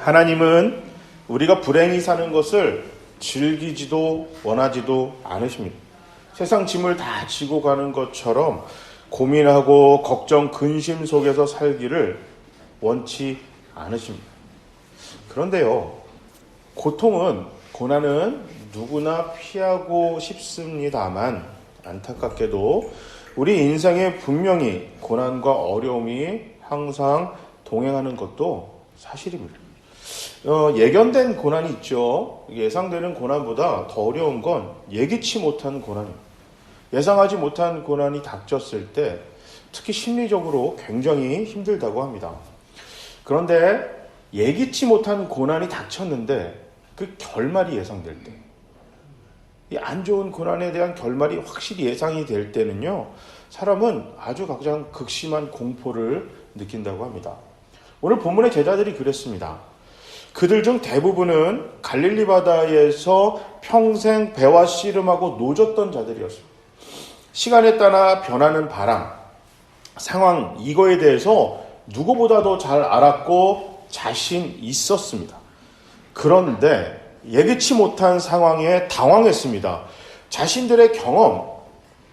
하나님은 우리가 불행히 사는 것을 즐기지도 원하지도 않으십니다. 세상 짐을 다 지고 가는 것처럼 고민하고 걱정, 근심 속에서 살기를 원치 않으십니다. 그런데요, 고난은 누구나 피하고 싶습니다만 안타깝게도 우리 인생에 분명히 고난과 어려움이 항상 동행하는 것도 사실입니다. 예견된 고난이 있죠. 예상되는 고난보다 더 어려운 건 예기치 못한 고난입니다. 예상하지 못한 고난이 닥쳤을 때 특히 심리적으로 굉장히 힘들다고 합니다. 그런데 예기치 못한 고난이 닥쳤는데 그 결말이 예상될 때, 이 안 좋은 고난에 대한 결말이 확실히 예상이 될 때는요, 사람은 아주 가장 극심한 공포를 느낀다고 합니다. 오늘 본문의 제자들이 그랬습니다. 그들 중 대부분은 갈릴리 바다에서 평생 배와 씨름하고 노졌던 자들이었습니다. 시간에 따라 변하는 바람, 상황, 이거에 대해서 누구보다도 잘 알았고 자신 있었습니다. 그런데 예기치 못한 상황에 당황했습니다. 자신들의 경험,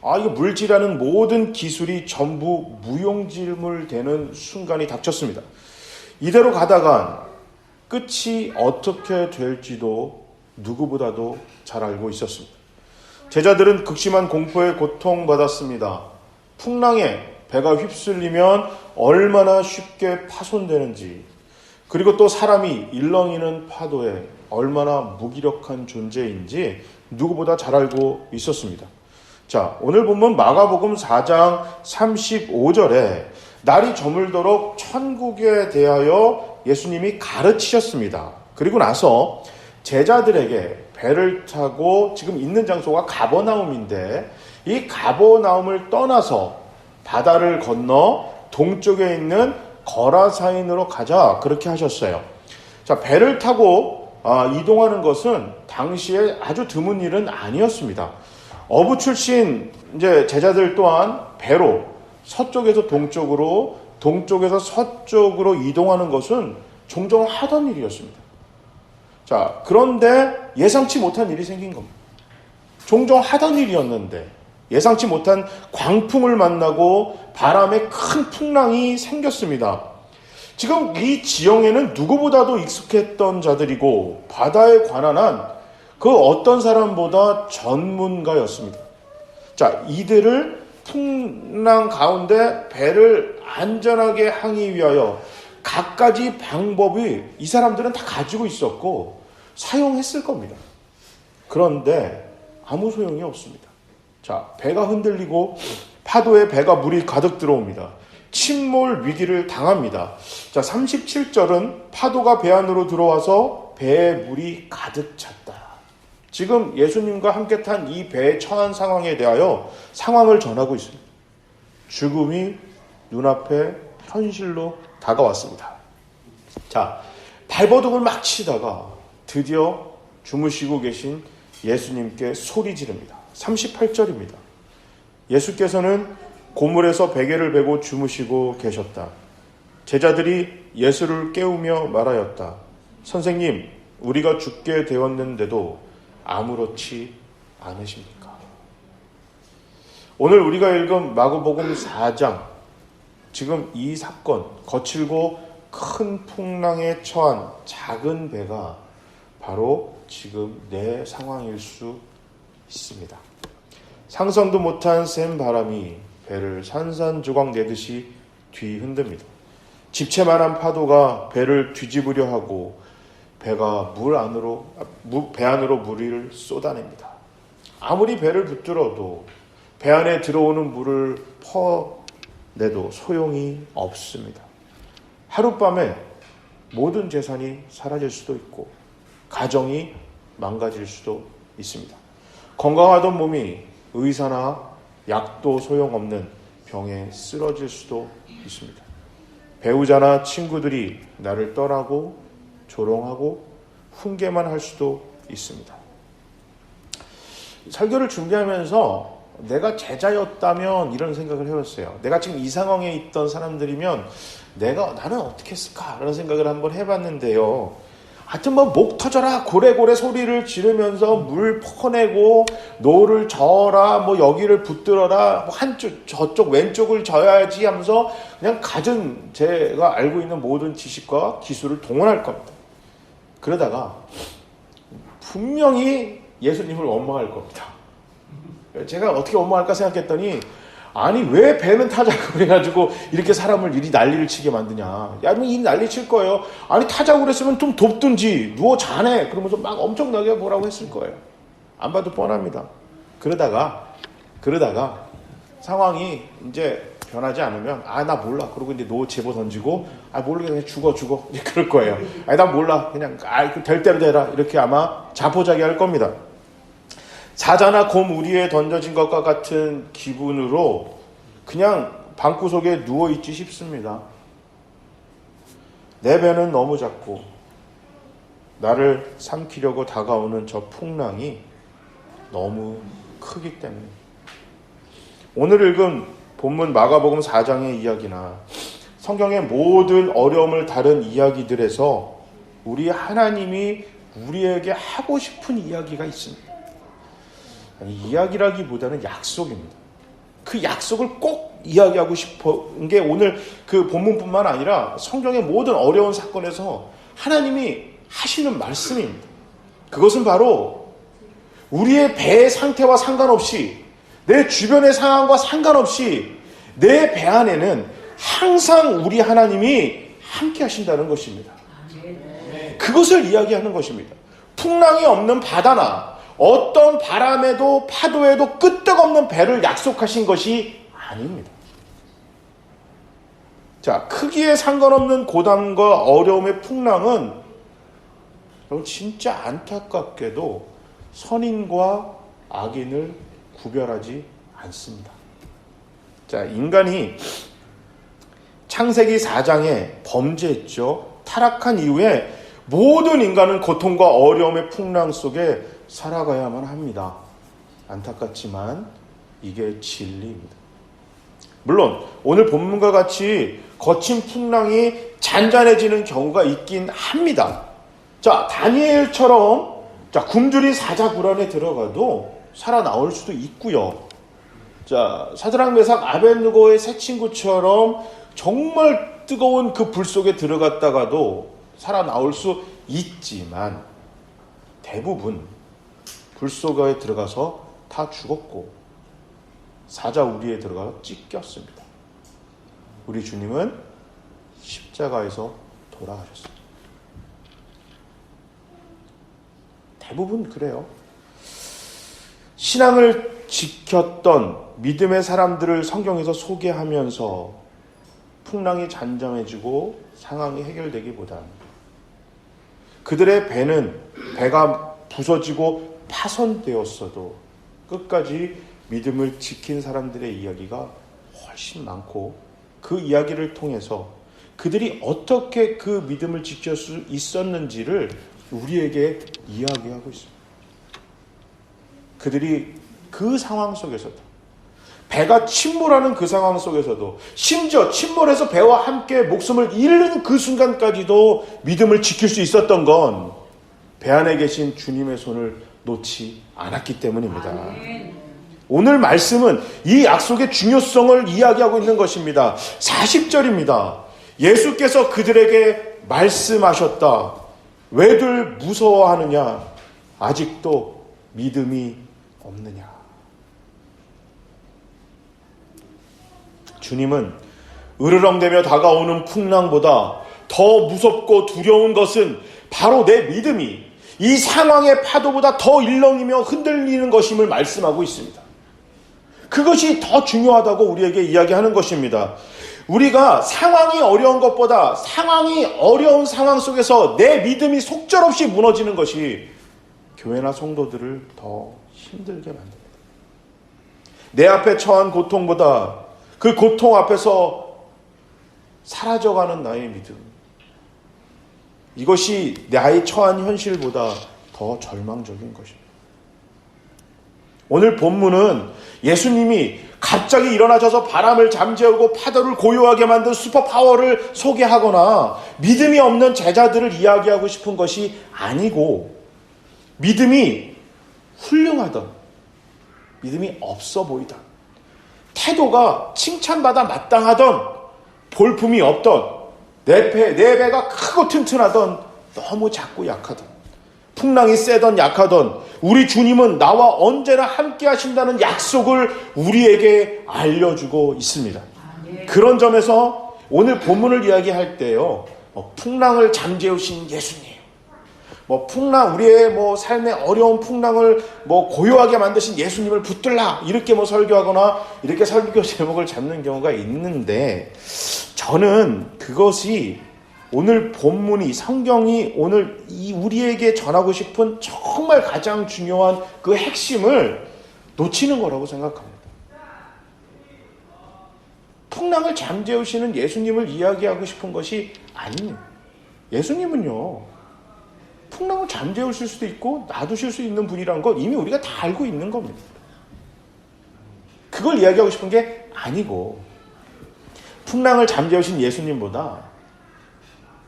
이거 물질하는 모든 기술이 전부 무용지물 되는 순간이 닥쳤습니다. 이대로 가다간 끝이 어떻게 될지도 누구보다도 잘 알고 있었습니다. 제자들은 극심한 공포에 고통받았습니다. 풍랑에 배가 휩쓸리면 얼마나 쉽게 파손되는지, 그리고 또 사람이 일렁이는 파도에 얼마나 무기력한 존재인지 누구보다 잘 알고 있었습니다. 자, 오늘 본문 마가복음 4장 35절에 날이 저물도록 천국에 대하여 예수님이 가르치셨습니다. 그리고 나서 제자들에게 배를 타고 지금 있는 장소가 가버나움인데 이 가버나움을 떠나서 바다를 건너 동쪽에 있는 거라사인으로 가자, 그렇게 하셨어요. 자, 배를 타고 이동하는 것은 당시에 아주 드문 일은 아니었습니다. 어부 출신 제자들 또한 배로 서쪽에서 동쪽으로, 동쪽에서 서쪽으로 이동하는 것은 종종 하던 일이었습니다. 자, 그런데 예상치 못한 일이 생긴 겁니다. 종종 하던 일이었는데 예상치 못한 광풍을 만나고 바람에 큰 풍랑이 생겼습니다. 지금 이 지형에는 누구보다도 익숙했던 자들이고 바다에 관한 한 그 어떤 사람보다 전문가였습니다. 자, 이들을 풍랑 가운데 배를 안전하게 항기 위하여 갖가지 방법이 이 사람들은 다 가지고 있었고 사용했을 겁니다. 그런데 아무 소용이 없습니다. 자, 배가 흔들리고 파도에 배가 물이 가득 들어옵니다. 침몰 위기를 당합니다. 자, 37절은 파도가 배 안으로 들어와서 배에 물이 가득 찼다. 지금 예수님과 함께 탄 이 배에 처한 상황에 대하여 상황을 전하고 있습니다. 죽음이 눈앞에 현실로 다가왔습니다. 자, 발버둥을 막 치다가 드디어 주무시고 계신 예수님께 소리 지릅니다. 38절입니다. 예수께서는 고물에서 베개를 베고 주무시고 계셨다. 제자들이 예수를 깨우며 말하였다. 선생님, 우리가 죽게 되었는데도 아무렇지 않으십니까? 오늘 우리가 읽은 마가복음 4장, 지금 이 사건, 거칠고 큰 풍랑에 처한 작은 배가 바로 지금 내 상황일 수 있습니다. 상상도 못한 센 바람이 배를 산산조각 내듯이 뒤흔듭니다. 집채만한 파도가 배를 뒤집으려 하고 배가 배 안으로 물을 쏟아냅니다. 아무리 배를 붙들어도 배 안에 들어오는 물을 퍼내도 소용이 없습니다. 하룻밤에 모든 재산이 사라질 수도 있고 가정이 망가질 수도 있습니다. 건강하던 몸이 의사나 약도 소용없는 병에 쓰러질 수도 있습니다. 배우자나 친구들이 나를 떠나고 조롱하고 훈계만 할 수도 있습니다. 설교를 준비하면서 내가 제자였다면 이런 생각을 해봤어요. 내가 지금 이 상황에 있던 사람들이면 나는 어떻게 했을까? 라는 생각을 한번 해봤는데요. 하여튼 목 터져라 고래고래 소리를 지르면서 물 퍼내고 노를 저어라 여기를 붙들어라 한쪽 저쪽 왼쪽을 져야지 하면서 그냥 갖은 제가 알고 있는 모든 지식과 기술을 동원할 겁니다. 그러다가 분명히 예수님을 원망할 겁니다. 제가 어떻게 원망할까 생각했더니 아니 왜 배는 타자고 그래가지고 이렇게 사람을 이리 난리를 치게 만드냐. 야, 이 난리 칠 거예요. 아니 타자고 그랬으면 좀 돕든지 누워 자네 그러면서 막 엄청나게 뭐라고 했을 거예요. 안 봐도 뻔합니다. 그러다가 상황이 이제 변하지 않으면 나 몰라 그러고 이제 노 제보 던지고 모르게 그냥 죽어 이제 그럴 거예요. 나 몰라 그냥 될 대로 되라 이렇게 아마 자포자기할 겁니다. 사자나 곰 우리에 던져진 것과 같은 기분으로 그냥 방구석에 누워있지 싶습니다. 내 배는 너무 작고 나를 삼키려고 다가오는 저 풍랑이 너무 크기 때문에 오늘 읽은 본문 마가복음 4장의 이야기나 성경의 모든 어려움을 다룬 이야기들에서 우리 하나님이 우리에게 하고 싶은 이야기가 있습니다. 이야기라기보다는 약속입니다. 그 약속을 꼭 이야기하고 싶은 게 오늘 그 본문뿐만 아니라 성경의 모든 어려운 사건에서 하나님이 하시는 말씀입니다. 그것은 바로 우리의 배의 상태와 상관없이 내 주변의 상황과 상관없이 내 배 안에는 항상 우리 하나님이 함께 하신다는 것입니다. 그것을 이야기하는 것입니다. 풍랑이 없는 바다나 어떤 바람에도 파도에도 끄떡없는 배를 약속하신 것이 아닙니다. 자, 크기에 상관없는 고단과 어려움의 풍랑은 진짜 안타깝게도 선인과 악인을 구별하지 않습니다. 자, 인간이 창세기 4장에 범죄했죠. 타락한 이후에 모든 인간은 고통과 어려움의 풍랑 속에 살아가야만 합니다. 안타깝지만 이게 진리입니다. 물론 오늘 본문과 같이 거친 풍랑이 잔잔해지는 경우가 있긴 합니다. 자, 다니엘처럼 굶주린 사자굴 안에 들어가도 살아나올 수도 있고요. 자, 사드락 메삭 아벳느고의 세 친구처럼 정말 뜨거운 그 불 속에 들어갔다가도 살아나올 수 있지만 대부분 불 속에 들어가서 다 죽었고 사자 우리에 들어가서 찢겼습니다. 우리 주님은 십자가에서 돌아가셨습니다. 대부분 그래요. 신앙을 지켰던 믿음의 사람들을 성경에서 소개하면서 풍랑이 잔잔해지고 상황이 해결되기보다는 그들의 배가 부서지고 파손되었어도 끝까지 믿음을 지킨 사람들의 이야기가 훨씬 많고 그 이야기를 통해서 그들이 어떻게 그 믿음을 지킬 수 있었는지를 우리에게 이야기하고 있습니다. 그들이 그 상황 속에서도 배가 침몰하는 그 상황 속에서도 심지어 침몰해서 배와 함께 목숨을 잃는 그 순간까지도 믿음을 지킬 수 있었던 건 배 안에 계신 주님의 손을 놓지 않았기 때문입니다. 오늘 말씀은 이 약속의 중요성을 이야기하고 있는 것입니다. 40절입니다. 예수께서 그들에게 말씀하셨다. 왜들 무서워하느냐? 아직도 믿음이 없느냐? 주님은 으르렁대며 다가오는 풍랑보다 더 무섭고 두려운 것은 바로 내 믿음이 이 상황의 파도보다 더 일렁이며 흔들리는 것임을 말씀하고 있습니다. 그것이 더 중요하다고 우리에게 이야기하는 것입니다. 우리가 상황이 어려운 것보다 상황이 어려운 상황 속에서 내 믿음이 속절없이 무너지는 것이 교회나 성도들을 더 힘들게 만듭니다. 내 앞에 처한 고통보다 그 고통 앞에서 사라져가는 나의 믿음, 이것이 나의 처한 현실보다 더 절망적인 것입니다. 오늘 본문은 예수님이 갑자기 일어나셔서 바람을 잠재우고 파도를 고요하게 만든 슈퍼파워를 소개하거나 믿음이 없는 제자들을 이야기하고 싶은 것이 아니고 믿음이 훌륭하던, 믿음이 없어 보이던, 태도가 칭찬받아 마땅하던, 볼품이 없던, 내 배가 크고 튼튼하던, 너무 작고 약하던, 풍랑이 세던 약하던 우리 주님은 나와 언제나 함께 하신다는 약속을 우리에게 알려주고 있습니다. 그런 점에서 오늘 본문을 이야기할 때요, 풍랑을 잠재우신 예수님, 우리의 삶의 어려운 풍랑을 고요하게 만드신 예수님을 붙들라, 이렇게 설교하거나 이렇게 설교 제목을 잡는 경우가 있는데, 저는 그것이 오늘 본문이, 성경이 오늘 우리에게 전하고 싶은 정말 가장 중요한 그 핵심을 놓치는 거라고 생각합니다. 풍랑을 잠재우시는 예수님을 이야기하고 싶은 것이 아닙니다. 예수님은요, 풍랑을 잠재우실 수도 있고 놔두실 수 있는 분이라는 거 이미 우리가 다 알고 있는 겁니다. 그걸 이야기하고 싶은 게 아니고, 풍랑을 잠재우신 예수님보다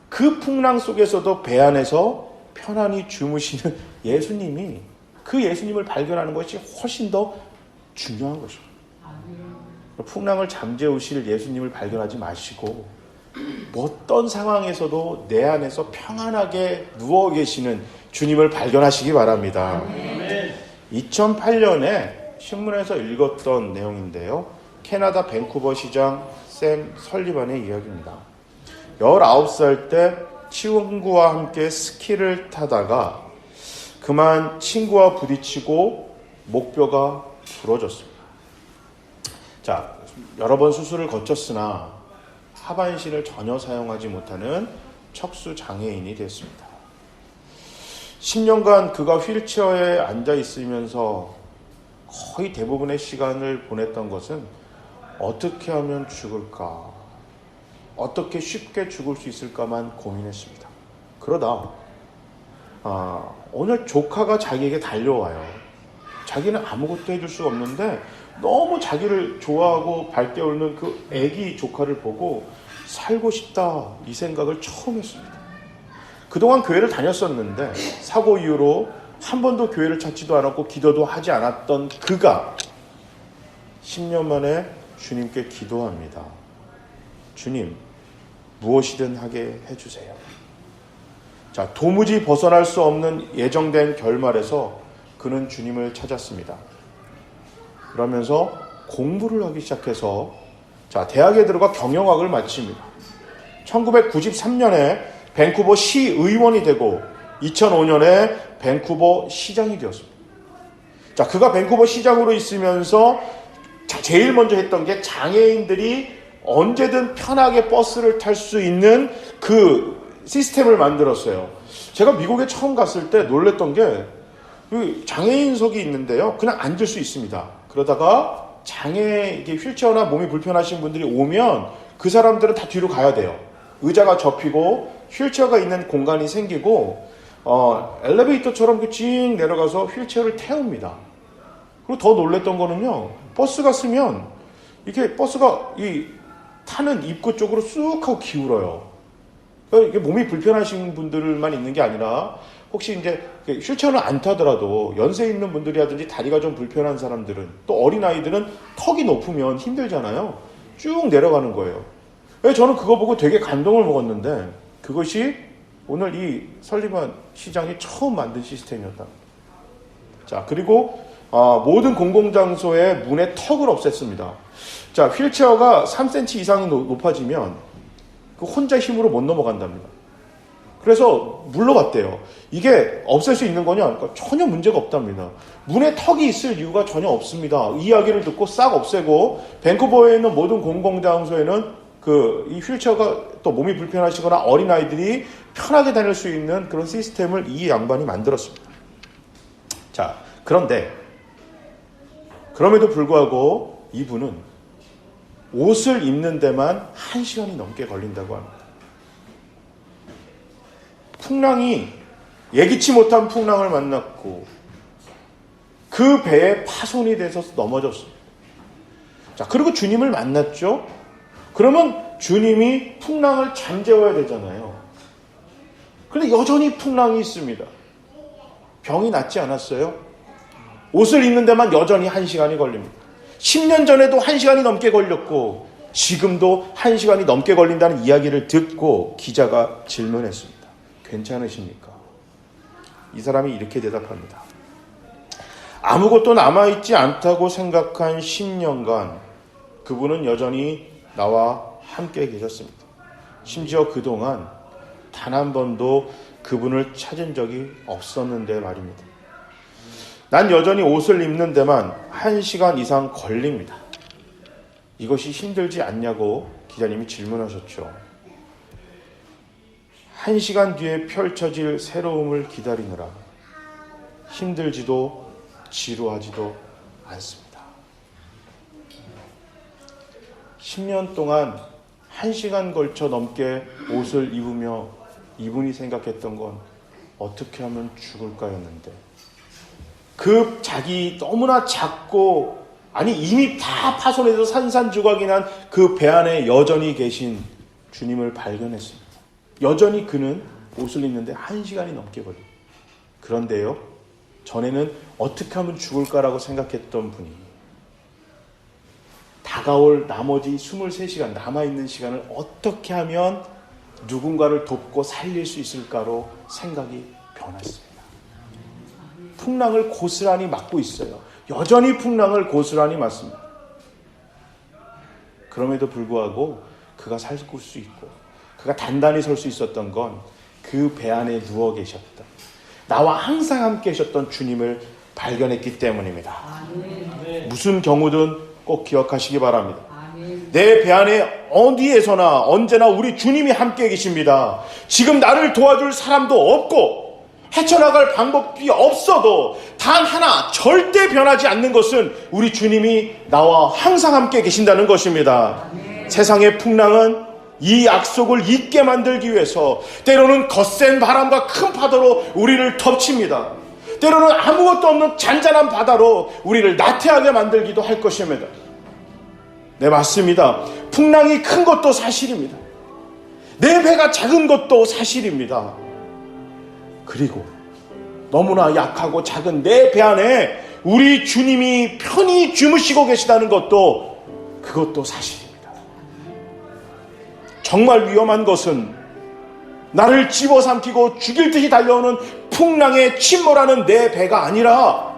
그 풍랑 속에서도 배 안에서 편안히 주무시는 예수님이, 그 예수님을 발견하는 것이 훨씬 더 중요한 것입니다. 풍랑을 잠재우실 예수님을 발견하지 마시고 어떤 상황에서도 내 안에서 평안하게 누워 계시는 주님을 발견하시기 바랍니다. 2008년에 신문에서 읽었던 내용인데요, 캐나다 밴쿠버 시장 샘 설리반의 이야기입니다. 19살 때 친구와 함께 스키를 타다가 그만 친구와 부딪히고 목뼈가 부러졌습니다. 자, 여러 번 수술을 거쳤으나 하반신을 전혀 사용하지 못하는 척수 장애인이 됐습니다. 10년간 그가 휠체어에 앉아 있으면서 거의 대부분의 시간을 보냈던 것은 어떻게 하면 죽을까, 어떻게 쉽게 죽을 수 있을까만 고민했습니다. 그러다 오늘 조카가 자기에게 달려와요. 자기는 아무것도 해줄 수가 없는데 너무 자기를 좋아하고 밝게 웃는 그 애기 조카를 보고 살고 싶다, 이 생각을 처음 했습니다. 그동안 교회를 다녔었는데 사고 이후로 한 번도 교회를 찾지도 않았고 기도도 하지 않았던 그가 10년 만에 주님께 기도합니다. 주님, 무엇이든 하게 해주세요. 자, 도무지 벗어날 수 없는 예정된 결말에서 그는 주님을 찾았습니다. 그러면서 공부를 하기 시작해서 대학에 들어가 경영학을 마칩니다. 1993년에 밴쿠버 시의원이 되고 2005년에 밴쿠버 시장이 되었습니다. 자, 그가 밴쿠버 시장으로 있으면서 제일 먼저 했던 게 장애인들이 언제든 편하게 버스를 탈 수 있는 그 시스템을 만들었어요. 제가 미국에 처음 갔을 때 놀랬던 게 장애인석이 있는데요, 그냥 앉을 수 있습니다. 그러다가 이게 휠체어나 몸이 불편하신 분들이 오면 그 사람들은 다 뒤로 가야 돼요. 의자가 접히고 휠체어가 있는 공간이 생기고 엘리베이터처럼 찡 내려가서 휠체어를 태웁니다. 그리고 더 놀랬던 거는요, 버스가 쓰면 이게 버스가 타는 입구 쪽으로 쑥 하고 기울어요. 그러니까 이게 몸이 불편하신 분들만 있는 게 아니라 혹시 이제 휠체어는 안 타더라도 연세 있는 분들이라든지 다리가 좀 불편한 사람들은, 또 어린아이들은 턱이 높으면 힘들잖아요. 쭉 내려가는 거예요. 저는 그거 보고 되게 감동을 먹었는데 그것이 오늘 이 설리반 시장이 처음 만든 시스템이었다. 자, 그리고 모든 공공장소의 문의 턱을 없앴습니다. 자, 휠체어가 3cm 이상이 높아지면 그 혼자 힘으로 못 넘어간답니다. 그래서 물러갔대요. 이게 없앨 수 있는 거냐? 그러니까 전혀 문제가 없답니다. 문에 턱이 있을 이유가 전혀 없습니다. 이 이야기를 듣고 싹 없애고 밴쿠버에 있는 모든 공공장소에는 이 휠체어가 또 몸이 불편하시거나 어린아이들이 편하게 다닐 수 있는 그런 시스템을 이 양반이 만들었습니다. 자, 그럼에도 불구하고 이분은 옷을 입는 데만 1시간이 넘게 걸린다고 합니다. 풍랑이, 예기치 못한 풍랑을 만났고 그 그 배에 파손이 돼서 넘어졌습니다. 자, 그리고 주님을 만났죠. 그러면 주님이 풍랑을 잠재워야 되잖아요. 그런데 여전히 풍랑이 있습니다. 병이 낫지 않았어요. 옷을 입는 데만 여전히 1시간이 걸립니다. 10년 전에도 1시간이 넘게 걸렸고 지금도 1시간이 넘게 걸린다는 이야기를 듣고 기자가 질문했습니다. 괜찮으십니까? 이 사람이 이렇게 대답합니다. 아무것도 남아있지 않다고 생각한 10년간 그분은 여전히 나와 함께 계셨습니다. 심지어 그동안 단 한 번도 그분을 찾은 적이 없었는데 말입니다. 난 여전히 옷을 입는 데만 1시간 이상 걸립니다. 이것이 힘들지 않냐고 기자님이 질문하셨죠. 1시간 뒤에 펼쳐질 새로움을 기다리느라 힘들지도 지루하지도 않습니다. 10년 동안 1시간 걸쳐 넘게 옷을 입으며 이분이 생각했던 건 어떻게 하면 죽을까였는데 그 자기 너무나 작고 아니 이미 다 파손해서 산산조각이 난 그 배 안에 여전히 계신 주님을 발견했습니다. 여전히 그는 옷을 입는데 1시간이 넘게 걸립니다. 그런데요, 전에는 어떻게 하면 죽을까라고 생각했던 분이 다가올 나머지 23시간 남아있는 시간을 어떻게 하면 누군가를 돕고 살릴 수 있을까로 생각이 변했습니다. 풍랑을 고스란히 맞고 있어요. 여전히 풍랑을 고스란히 맞습니다. 그럼에도 불구하고 그가 살 수 있고 그가 단단히 설 수 있었던 건 그 배 안에 누워 계셨던 나와 항상 함께 계셨던 주님을 발견했기 때문입니다. 무슨 경우든 꼭 기억하시기 바랍니다. 내 배 안에 어디에서나 언제나 우리 주님이 함께 계십니다. 지금 나를 도와줄 사람도 없고 헤쳐나갈 방법이 없어도 단 하나 절대 변하지 않는 것은 우리 주님이 나와 항상 함께 계신다는 것입니다. 세상의 풍랑은 이 약속을 잊게 만들기 위해서 때로는 거센 바람과 큰 파도로 우리를 덮칩니다. 때로는 아무것도 없는 잔잔한 바다로 우리를 나태하게 만들기도 할 것입니다. 네, 맞습니다. 풍랑이 큰 것도 사실입니다. 내 배가 작은 것도 사실입니다. 그리고 너무나 약하고 작은 내 배 안에 우리 주님이 편히 주무시고 계시다는 것도 그것도 사실입니다. 정말 위험한 것은 나를 집어삼키고 죽일 듯이 달려오는 풍랑에 침몰하는 내 배가 아니라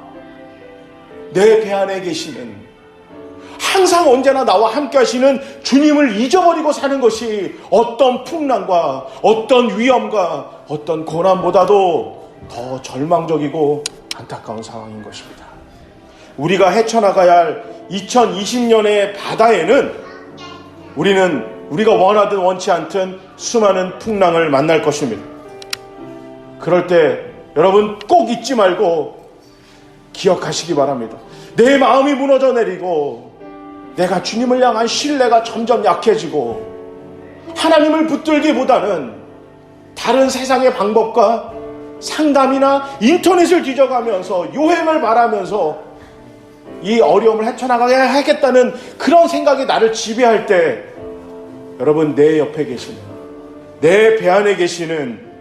내 배 안에 계시는 항상 언제나 나와 함께 하시는 주님을 잊어버리고 사는 것이 어떤 풍랑과 어떤 위험과 어떤 고난보다도 더 절망적이고 안타까운 상황인 것입니다. 우리가 헤쳐나가야 할 2020년의 바다에는 우리가 원하든 원치 않든 수많은 풍랑을 만날 것입니다. 그럴 때 여러분 꼭 잊지 말고 기억하시기 바랍니다. 내 마음이 무너져 내리고 내가 주님을 향한 신뢰가 점점 약해지고 하나님을 붙들기보다는 다른 세상의 방법과 상담이나 인터넷을 뒤져가면서 요행을 바라면서 이 어려움을 헤쳐나가야 하겠다는 그런 생각이 나를 지배할 때 여러분 내 옆에 계시는 내 배 안에 계시는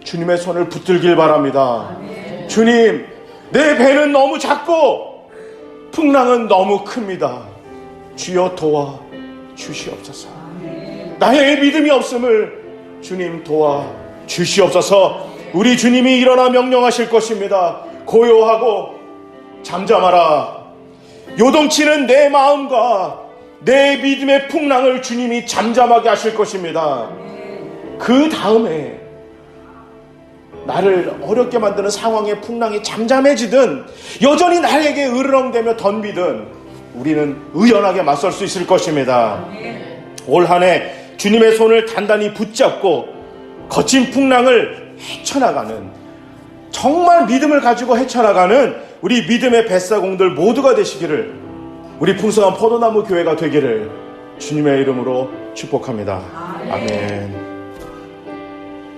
주님의 손을 붙들길 바랍니다. 아멘. 주님, 내 배는 너무 작고 풍랑은 너무 큽니다. 주여 도와 주시옵소서. 아멘. 나의 믿음이 없음을 주님 도와 주시옵소서. 우리 주님이 일어나 명령하실 것입니다. 고요하고 잠잠하라. 요동치는 내 마음과 내 믿음의 풍랑을 주님이 잠잠하게 하실 것입니다. 그 다음에 나를 어렵게 만드는 상황의 풍랑이 잠잠해지든 여전히 나에게 으르렁대며 덤비든 우리는 의연하게 맞설 수 있을 것입니다. 올 한 해 주님의 손을 단단히 붙잡고 거친 풍랑을 헤쳐나가는, 정말 믿음을 가지고 헤쳐나가는 우리 믿음의 뱃사공들 모두가 되시기를, 우리 풍성한 포도나무 교회가 되기를 주님의 이름으로 축복합니다. 아멘.